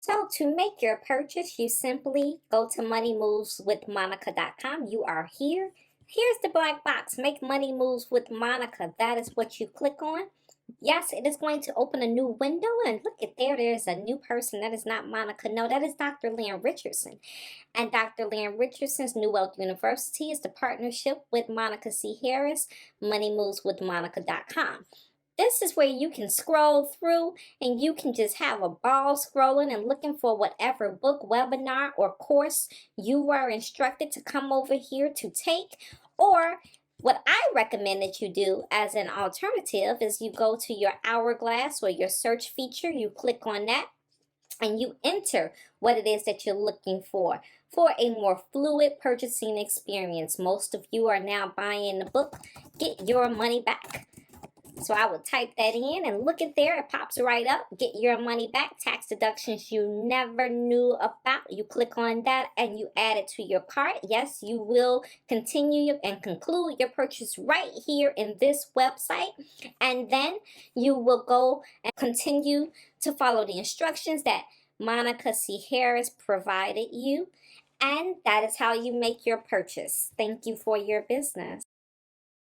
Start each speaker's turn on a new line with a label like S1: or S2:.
S1: So to make your purchase, you simply go to moneymoveswithmonica.com. You are here. Here's the black box. Make money moves with Monica. That is what you click on. Yes, it is going to open a new window, and look at there. There's a new person. That is not Monica. No, that is Dr. Lynn Richardson. And Dr. Lynn Richardson's New Wealth University is the partnership with Monica C. Harris, moneymoveswithmonica.com. This is where you can scroll through and you can just have a ball scrolling and looking for whatever book, webinar, or course you were instructed to come over here to take. Or what I recommend that you do as an alternative is you go to your hourglass or your search feature, you click on that, and you enter what it is that you're looking for a more fluid purchasing experience. Most of you are now buying the book, Get Your Money Back. So I will type that in and look at there. It pops right up. Get your money back. Tax deductions you never knew about. You click on that and you add it to your cart. Yes, you will continue and conclude your purchase right here in this website. And then you will go and continue to follow the instructions that Monica C. Harris provided you. And that is how you make your purchase. Thank you for your business.